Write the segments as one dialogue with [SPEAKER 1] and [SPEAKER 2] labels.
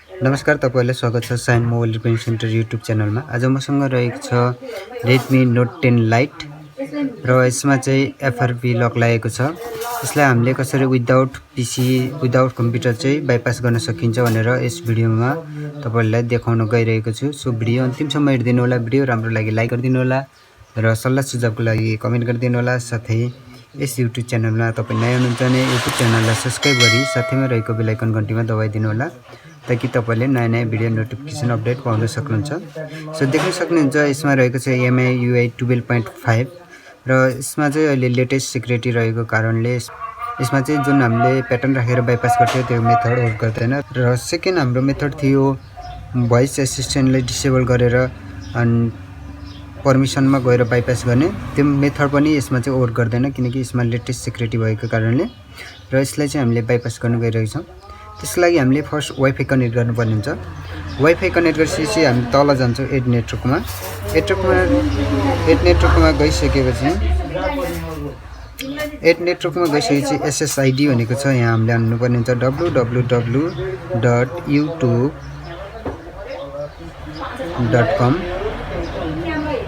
[SPEAKER 1] नमस्कार, तपाईहरुलाई स्वागत छ sign mobile repairing centre YouTube च्यानलमा। आज मसँग रहेको छ Redmi Note 10 Lite र यसमा चाहिँ FRP लक लागेको छ। यसलाई हामीले कसरी विदाउट पीसी विदाउट कम्प्युटर चाहिँ बाइपास गर्न सकिन्छ भनेर यस भिडियोमा तपाईहरुलाई देखाउन गइरहेको छु। सो भिडियो अन्तिमसम्म हेर्दिनु होला। भिडियो राम्रो लागि लाइक गरिदिनु होला र सल्लाह सुझावको लागि कमेन्ट गरिदिनु होला। साथै यस युट्युब च्यानलमा तपाई नयाँ हुनुहुन्छ भने युट्युब च्यानललाई सब्स्क्राइब गरी साथैमा रहेको बेल आइकन घण्टीमा दबाइदिनु होला ताकि तपाईले नयाँ भिडियो नोटिफिकेसन अपडेट पाउन सक्नुहुन्छ। सो देख्न सक्नुहुन्छ यसमा रहेको छ MIUI 12.5 र यसमा चाहिँ अहिले लेटेस्ट सिक्युरिटी रहेको कारणले यसमा चाहिँ जुन हामीले प्याटर्न राखेर बाइपास गर्थ्यौ त्यो मेथड वर्क गर्दैन। र सेकेन्ड हाम्रो मेथड थियो भोइस एसिस्टेन्टलाई डिसेबल गरेर पर्मिसनमा गएर बाइपास गर्ने। त्यो मेथड पनि यसमा चाहिँ वर्क गर्दैन किनकि यसमा लेटेस्ट सिक्युरिटी भएको कारणले र यसलाई चाहिँ हामीले बाइपास गर्न गइरहेको छौं। त्यसको लागि हामीले फर्स्ट वाइफाई कनेक्ट गर्नुपर्ने हुन्छ। वाइफाई कनेक्ट गरेपछि हामी तल जान्छौं एड नेटवर्कमा गइसकेपछि SSID भनेको छ। यहाँ हामीले हाल्नुपर्ने हुन्छ www.youtube.com।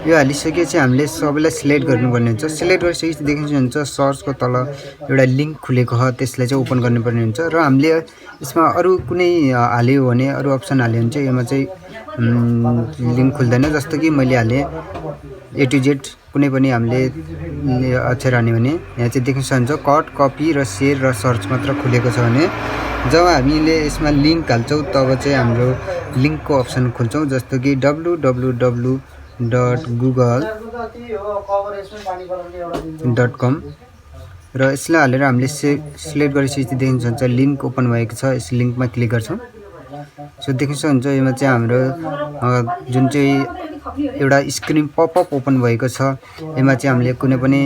[SPEAKER 1] यो हालिसकेपछि हामीले सबैलाई सिलेक्ट गर्नुपर्ने हुन्छ। सिलेक्ट गरिसकेपछि देख्नुहुन्छ सर्चको तल एउटा लिंक खुलेको छ, त्यसलाई चाहिँ ओपन गर्नुपर्ने हुन्छ। र हामीले यसमा अरु कुनै हाल्यो भने अरु अप्सन हाल्यो भने चाहिँ यसमा चाहिँ लिंक खुल्दैन। जस्तो कि मैले हाले A to Z कुनै पनि हामीले अक्षर हाल्यो भने यहाँ चाहिँ देख्न सक्नुहुन्छ कट, कपी र शेयर र सर्च मात्र खुलेको छ भने जब हामीले यसमा लिंक हाल्छौं तब चाहिँ हाम्रो लिंकको अप्सन खोल्छौं। जस्तो कि www.google.com र यसलाई हालेर हामीले सिलेक्ट गरेपछि देख्न सक्नुहुन्छ लिंक ओपन भएको छ। यस लिंकमा क्लिक गर्छौं। सो देख्न सक्नुहुन्छ यसमा चाहिँ हाम्रो जुन चाहिँ एउटा स्क्रिन पपअप ओपन भएको छ। यसमा चाहिँ हामीले कुनै पनि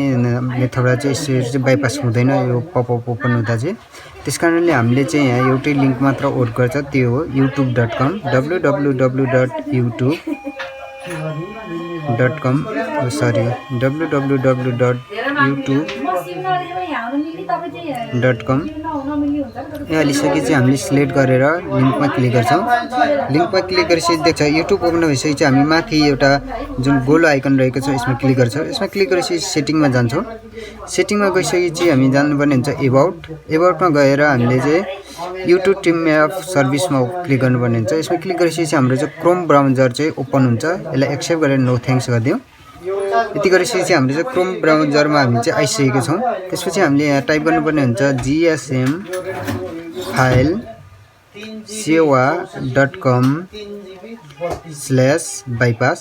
[SPEAKER 1] मेथडबाट चाहिँ यसरी चाहिँ बाइपास हुँदैन यो पपअप ओपन हुँदा चाहिँ। त्यसकारणले हामीले चाहिँ यहाँ एउटै लिंक मात्र वर्क गर्छ, त्यो हो youtube.com www.youtube.com यहाँ हालिसकेपछि हामीले सिलेक्ट गरेर लिंकमा क्लिक गर्छौं। लिंकमा क्लिक गरेपछि देख्छ युट्युब ओपन भइसकेपछि हामी माथि एउटा जुन गोलो आइकन रहेको छ यसमा क्लिक गर्छौं। यसमा क्लिक गरेपछि सेटिङमा जान्छौं। सेटिङमा गइसकेपछि हामी जानुपर्ने हुन्छ एबाउटमा गएर हामीले चाहिँ युट्युब टिम एप सर्भिसमा क्लिक गर्नुपर्ने हुन्छ। यसमा क्लिक गरेपछि हाम्रो चाहिँ क्रोम ब्राउजर चाहिँ ओपन हुन्छ। यसलाई एक्सेप्ट गरेर नो थ्यांक्स गरिदियौ। यति गरेपछि हाम्रो चाहिँ क्रोम ब्राउजरमा हामी चाहिँ आइसकेको छौं। त्यसपछि हामीले यहाँ टाइप गर्नुपर्ने हुन्छ gsm file sewa.com/bypass।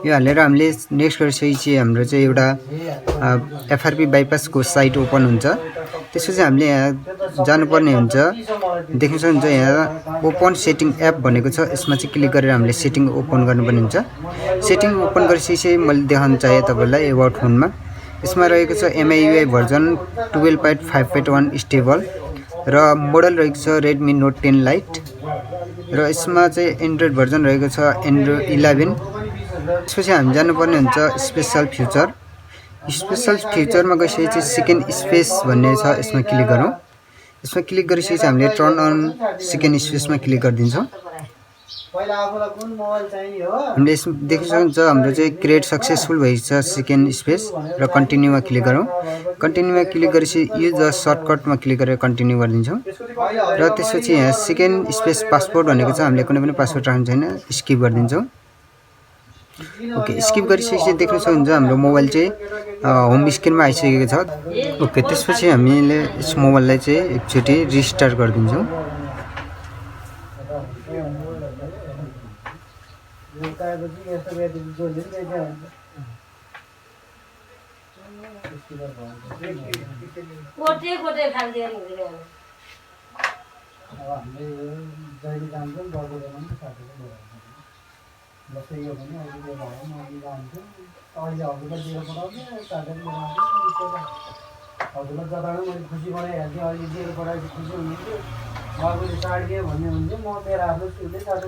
[SPEAKER 1] यो हालेर हामीले नेक्स्ट गरिसकेपछि हाम्रो चाहिँ एउटा FRP बाइपास को साइट ओपन हुन्छ। त्यसपछि हामीले यहाँ जानुपर्ने हुन्छ। देख्न सक्नुहुन्छ यहाँ ओपन सेटिङ एप भनेको छ, यसमा चाहिँ क्लिक गरेर हामीले सेटिङ ओपन गर्नुपर्ने हुन्छ। सेटिङ ओपन गरेपछि मैले देखाउन चाहे तपाईलाई एबाउट फोनमा यसमा रहेको छ MIUI भर्जन 12.5.1 स्टेबल र मोडल रहेको छ Redmi Note 10 Lite र यसमा चाहिँ एन्ड्रोइड भर्जन रहेको छ एन्ड्रोइड 11। त्यसपछि हामी जानुपर्ने हुन्छ स्पेशल फ्युचरमा गइसकेपछि सेकेन्ड स्पेस भन्ने छ, यसमा क्लिक गरौँ। यसमा क्लिक गरिसकेपछि हामीले टर्न अन सेकेन्ड स्पेसमा क्लिक गरिदिन्छौँ। हामीले देख्न सक्नुहुन्छ हाम्रो चाहिँ क्रिएट सक्सेसफुल भएको छ सेकेन्ड स्पेस र कन्टिन्यूमा क्लिक गरौँ। कन्टिन्यूमा क्लिक गरेपछि युज द सर्टकटमा क्लिक गरेर कन्टिन्यू गरिदिन्छौँ। र त्यसपछि यहाँ सेकेन्ड स्पेस पासवर्ड भनेको छ, हामीले कुनै पनि पासवर्ड राख्नु छैन, स्किप गरिदिन्छौँ। ओके, स्किप गरिसकेपछि देख्न सक्नुहुन्छ हाम्रो मोबाइल चाहिँ होम स्क्रिनमा आइसकेको छ। ओके, त्यसपछि हामीले यस मोबाइललाई चाहिँ एकचोटी रिस्टार्ट गरिदिन्छौँ।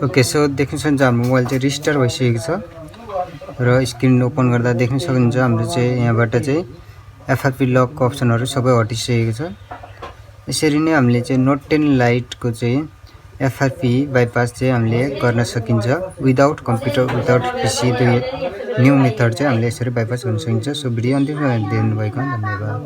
[SPEAKER 1] ओके, सो देख्न सक्नुहुन्छ हाम्रो मोबाइल चाहिँ रिस्टार्ट भइसकेको छ र स्क्रिन ओपन गर्दा देख्न सक्नुहुन्छ हाम्रो चाहिँ यहाँबाट चाहिँ FRP लकको अप्सनहरु सबै हटिसकेको छ। यसरी नै हामीले चाहिँ Note 10 Lite को चाहिँ एफआरपी बाइपास चाहिँ हामीले गर्न सकिन्छ without computer without PC new method चाहिँ हामीले यसरी बाइपास गर्न सकिन्छ। सो भिडियो अन्तिमसम्म हेर्नु भएको धन्यवाद।